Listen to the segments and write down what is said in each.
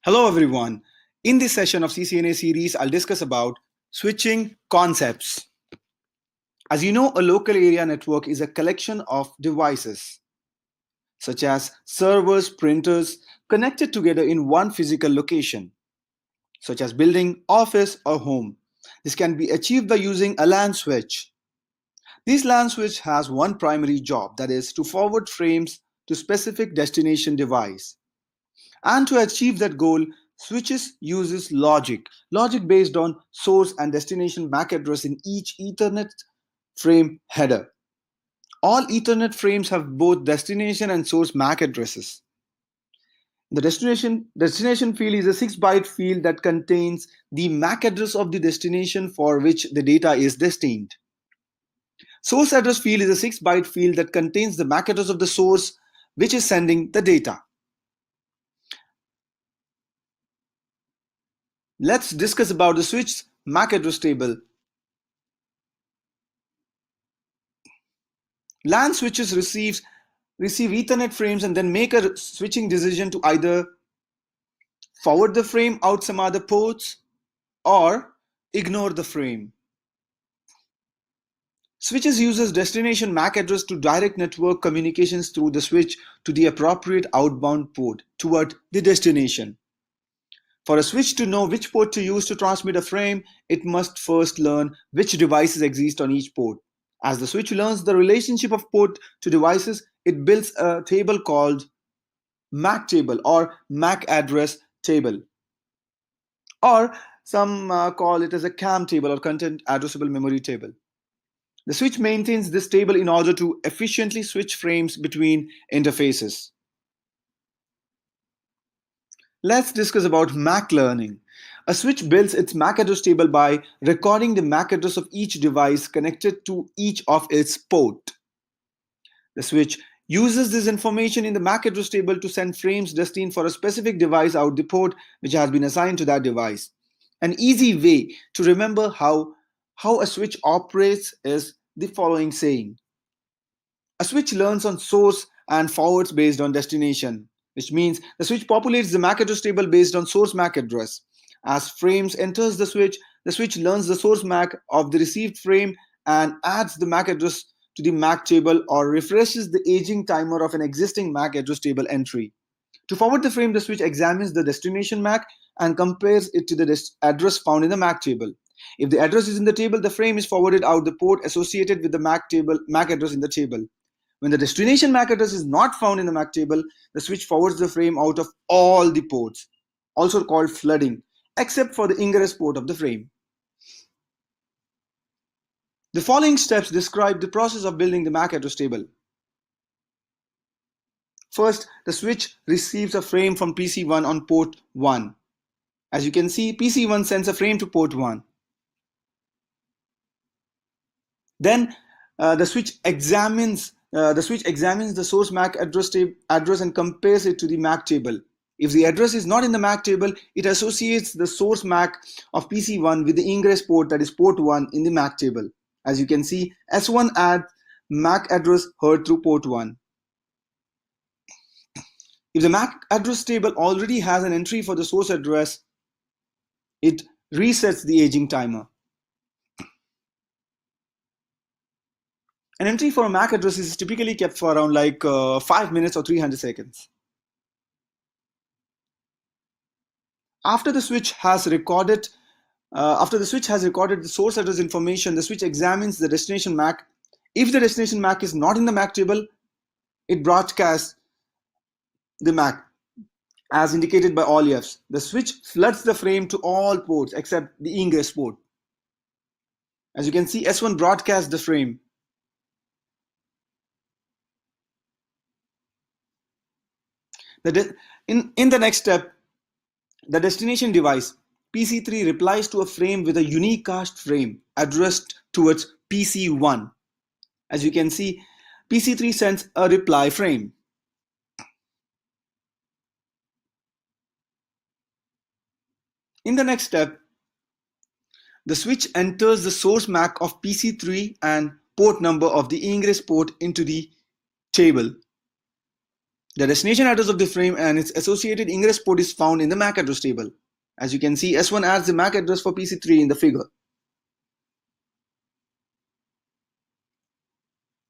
Hello everyone. In this session of CCNA series, I'll discuss about switching concepts. As you know, a local area network is a collection of devices such as servers, printers connected together in one physical location, such as building, office, or home. This can be achieved by using a LAN switch. This LAN switch has one primary job, that is to forward frames to specific destination device. And to achieve that goal, switches uses logic based on source and destination MAC address in each Ethernet frame header. All Ethernet frames have both destination and source MAC addresses. The destination field is a 6-byte field that contains the MAC address of the destination for which the data is destined. Source address field is a 6-byte field that contains the MAC address of the source which is sending the data. Let's discuss about the switch MAC address table. LAN switches receive Ethernet frames and then make a switching decision to either forward the frame out some other ports or ignore the frame. Switches uses destination MAC address to direct network communications through the switch to the appropriate outbound port toward the destination. For a switch to know which port to use to transmit a frame, it must first learn which devices exist on each port. As the switch learns the relationship of port to devices, it builds a table called MAC table or MAC address table. Or some call it as a CAM table or content addressable memory table. The switch maintains this table in order to efficiently switch frames between interfaces. Let's discuss about MAC learning. A switch builds its MAC address table by recording the MAC address of each device connected to each of its ports. The switch uses this information in the MAC address table to send frames destined for a specific device out the port which has been assigned to that device. An easy way to remember how a switch operates is the following saying. A switch learns on source and forwards based on destination, which means the switch populates the MAC address table based on source MAC address. As frames enters the switch learns the source MAC of the received frame and adds the MAC address to the MAC table or refreshes the aging timer of an existing MAC address table entry. To forward the frame, the switch examines the destination MAC and compares it to the address found in the MAC table. If the address is in the table, the frame is forwarded out the port associated with the MAC address in the table. When the destination MAC address is not found in the MAC table, the switch forwards the frame out of all the ports, also called flooding, except for the ingress port of the frame. The following steps describe the process of building the MAC address table. First, the switch receives a frame from PC1 on port 1. As you can see, PC1 sends a frame to port 1. Then the switch examines the source MAC address and compares it to the MAC table. If the address is not in the MAC table, it associates the source MAC of PC1 with the ingress port, that is port 1 in the MAC table. As you can see, S1 adds MAC address heard through port 1. If the MAC address table already has an entry for the source address, it resets the aging timer. An entry for a MAC address is typically kept for around 5 minutes or 300 seconds. After the switch has recorded the source address information, the switch examines the destination MAC. If the destination MAC is not in the MAC table, it broadcasts the MAC as indicated by all Fs. The switch floods the frame to all ports except the ingress port. As you can see, S1 broadcasts the frame. In the next step, the destination device PC3 replies to a frame with a unique cached frame addressed towards PC1. As you can see, PC3 sends a reply frame. In the next step, the switch enters the source MAC of PC3 and port number of the ingress port into the table. The destination address of the frame and its associated ingress port is found in the MAC address table. As you can see, S1 adds the MAC address for PC3 in the figure.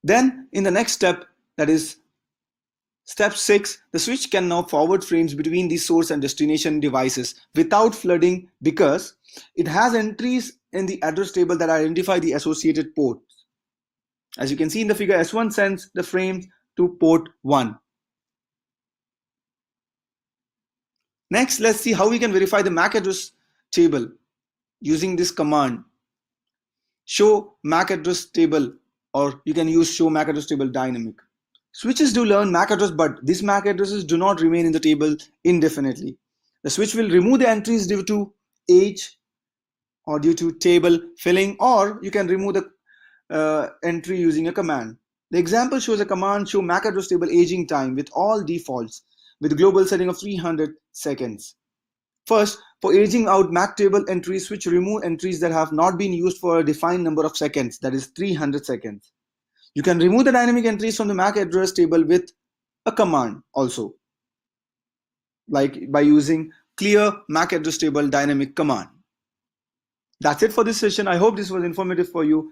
Then, in the next step, that is step 6, the switch can now forward frames between the source and destination devices without flooding because it has entries in the address table that identify the associated ports. As you can see in the figure, S1 sends the frames to port 1. Next, let's see how we can verify the MAC address table using this command, show MAC address table, or you can use show MAC address table dynamic. Switches do learn MAC address, but these MAC addresses do not remain in the table indefinitely. The switch will remove the entries due to age or due to table filling, or you can remove the entry using a command. The example shows a command show MAC address table aging time with all defaults with global setting of 300 seconds. First, for aging out MAC table entries, switch remove entries that have not been used for a defined number of seconds, that is 300 seconds. You can remove the dynamic entries from the MAC address table with a command also, like by using clear MAC address table dynamic command. That's it for this session. I hope this was informative for you.